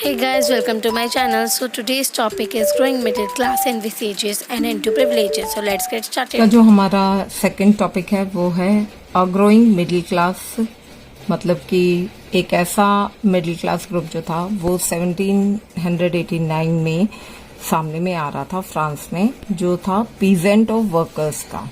Hey guys, welcome to my channel. So today's topic is growing middle class and envisages and into privileges. So let's get started. का जो हमारा second topic है वो है growing middle class, मतलब कि एक ऐसा मिडिल क्लास ग्रुप जो था वो 1789 में सामने में आ रहा था फ्रांस में, जो था पीजेंट ऑफ वर्कर्स का।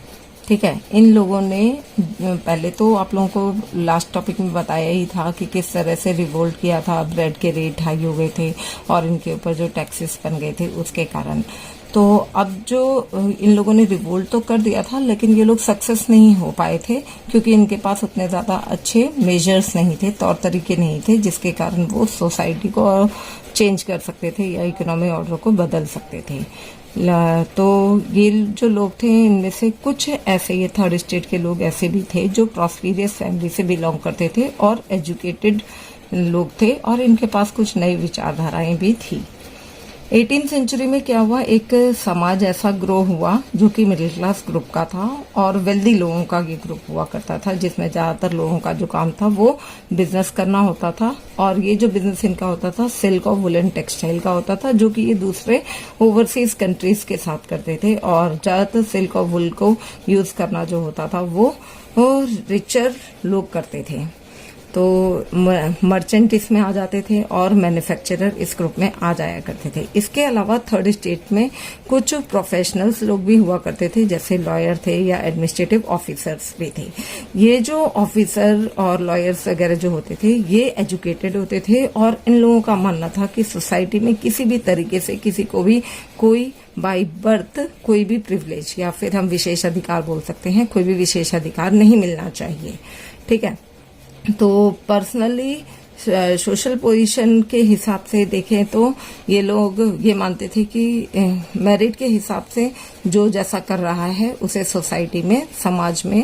ठीक है, इन लोगों ने पहले तो आप लोगों को लास्ट टॉपिक में बताया ही था कि किस तरह से रिवोल्ट किया था, ब्रेड के रेट हाई हो गए थे और इनके ऊपर जो टैक्सेस बन गए थे उसके कारण। तो अब जो इन लोगों ने रिवोल्ट तो कर दिया था, लेकिन ये लोग सक्सेस नहीं हो पाए थे क्योंकि इनके पास उतने ज्यादा अच्छे मेजर्स नहीं थे, तौर तरीके नहीं थे, जिसके कारण वो सोसाइटी को चेंज कर सकते थे या इकोनॉमिक ऑर्डर को बदल सकते थे। तो ये जो लोग थे इनमें से कुछ ऐसे, ये थर्ड स्टेट के लोग ऐसे भी थे जो प्रॉस्पेरियस फैमिली से बिलोंग करते थे और एजुकेटेड लोग थे और इनके पास कुछ नई विचारधाराएं भी थी। 18th सेंचुरी में क्या हुआ, एक समाज ऐसा ग्रो हुआ जो कि मिडिल क्लास ग्रुप का था और वेल्दी लोगों का ये ग्रुप हुआ करता था, जिसमें ज्यादातर लोगों का जो काम था वो बिजनेस करना होता था। और ये जो बिजनेस इनका होता था सिल्क और वुलन टेक्सटाइल का होता था, जो कि ये दूसरे ओवरसीज कंट्रीज के साथ करते थे। और ज्यादातर सिल्क और वुल को यूज करना जो होता था वो रिचर लोग करते थे। तो मर्चेंट इसमें आ जाते थे और मैन्युफैक्चरर इस ग्रुप में आ जाया करते थे। इसके अलावा थर्ड स्टेट में कुछ प्रोफेशनल्स लोग भी हुआ करते थे, जैसे लॉयर थे या एडमिनिस्ट्रेटिव ऑफिसर्स भी थे। ये जो ऑफिसर और लॉयर्स वगैरह जो होते थे ये एजुकेटेड होते थे और इन लोगों का मानना था कि सोसाइटी में किसी भी तरीके से किसी को भी कोई बाय बर्थ कोई भी प्रिविलेज या फिर हम विशेष अधिकार बोल सकते हैं, कोई भी विशेष अधिकार नहीं मिलना चाहिए। ठीक है, तो पर्सनली सोशल पोजीशन के हिसाब से देखें तो ये लोग ये मानते थे कि मेरिट के हिसाब से जो जैसा कर रहा है उसे सोसाइटी में, समाज में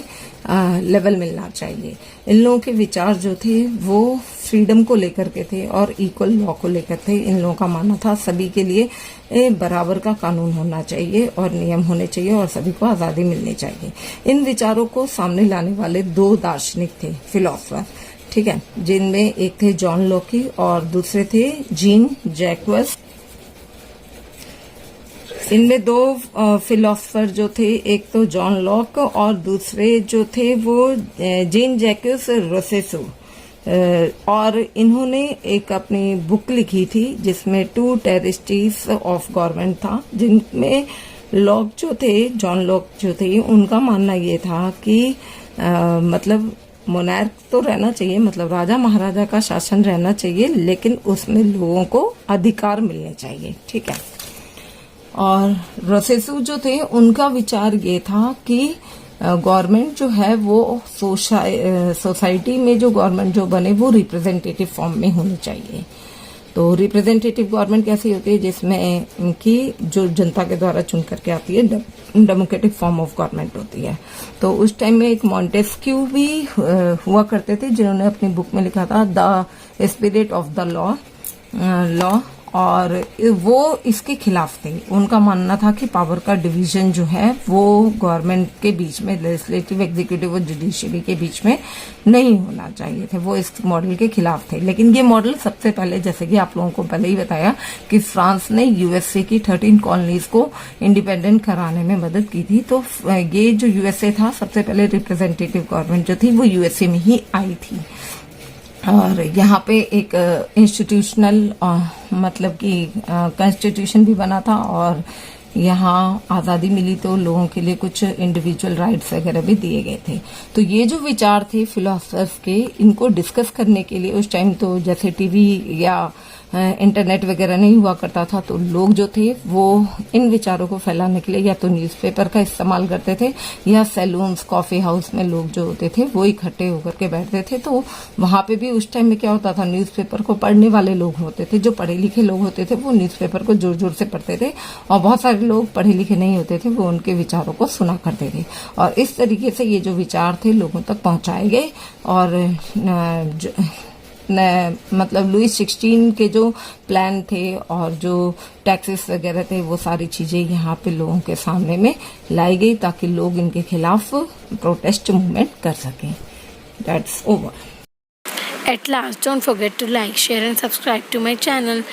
लेवल मिलना चाहिए। इन लोगों के विचार जो थे वो फ्रीडम को लेकर के थे और इक्वल लॉ को लेकर थे। इन लोगों का मानना था सभी के लिए बराबर का कानून होना चाहिए और नियम होने चाहिए और सभी को आजादी मिलनी चाहिए। इन विचारों को सामने लाने वाले दो दार्शनिक थे, फिलोसफर, ठीक है, जिनमें एक थे जॉन लॉकी और दूसरे थे जीन जैक्वस। इनमें दो फिलोसफर जो थे, एक तो जॉन लॉक और दूसरे जो थे वो जीन जैक्वस रोसेसो। और इन्होंने एक अपनी बुक लिखी थी जिसमें 2 टेरिस्टीज ऑफ गवर्नमेंट था, जिनमें लॉक जो थे, जॉन लॉक जो थे, उनका मानना ये था कि मतलब मोनार्क तो रहना चाहिए, मतलब राजा महाराजा का शासन रहना चाहिए, लेकिन उसमें लोगों को अधिकार मिलने चाहिए। ठीक है, और रोसेसू जो थे उनका विचार ये था कि गवर्नमेंट जो है वो सोसाइटी में जो गवर्नमेंट जो बने वो रिप्रेजेंटेटिव फॉर्म में होनी चाहिए। तो रिप्रेजेंटेटिव गवर्नमेंट कैसी होती है, जिसमें इनकी जो जनता के द्वारा चुन करके आती है, डेमोक्रेटिक फॉर्म ऑफ गवर्नमेंट होती है। तो उस टाइम में एक मॉन्टेस्क्यू भी हुआ करते थे जिन्होंने अपनी बुक में लिखा था the spirit of the law, और वो इसके खिलाफ थे। उनका मानना था कि पावर का डिवीजन जो है वो गवर्नमेंट के बीच में, लेजिस्लेटिव, एग्जीक्यूटिव और जुडिशियरी के बीच में नहीं होना चाहिए थे। वो इस मॉडल के खिलाफ थे। लेकिन ये मॉडल सबसे पहले, जैसे कि आप लोगों को पहले ही बताया कि फ्रांस ने यूएसए की 13 कॉलोनीज को इंडिपेंडेंट कराने में मदद की थी। तो ये जो यूएसए था, सबसे पहले रिप्रेजेंटेटिव गवर्नमेंट जो थी वो यूएसए में ही आई थी। और यहाँ पे एक इंस्टीट्यूशनल मतलब कि कॉन्स्टिट्यूशन भी बना था और यहाँ आजादी मिली तो लोगों के लिए कुछ इंडिविजुअल राइट्स वगैरह भी दिए गए थे। तो ये जो विचार थे फिलोसफर्स के, इनको डिस्कस करने के लिए उस टाइम तो जैसे टीवी या इंटरनेट वगैरह नहीं हुआ करता था, तो लोग जो थे वो इन विचारों को फैलाने के लिए या तो न्यूज़पेपर का इस्तेमाल करते थे या सैलून्स, कॉफी हाउस में लोग जो होते थे वो इकट्ठे होकर के बैठते थे। तो वहां पे भी उस टाइम में क्या होता था, न्यूज़पेपर को पढ़ने वाले लोग होते थे, जो पढ़े लिखे लोग होते थे वो न्यूज़पेपर को जोर जोर से पढ़ते थे, और बहुत सारे लोग पढ़े लिखे नहीं होते थे, वो उनके विचारों को सुना करते थे। और इस तरीके से ये जो विचार थे लोगों तक पहुंचाए गए। और मतलब लुईस 16 के जो प्लान थे और जो टैक्सेस वगैरह थे वो सारी चीजें यहाँ पे लोगों के सामने में लाई गई ताकि लोग इनके खिलाफ प्रोटेस्ट मूवमेंट कर सकें। That's over. At last, don't forget to like, share and subscribe to my channel.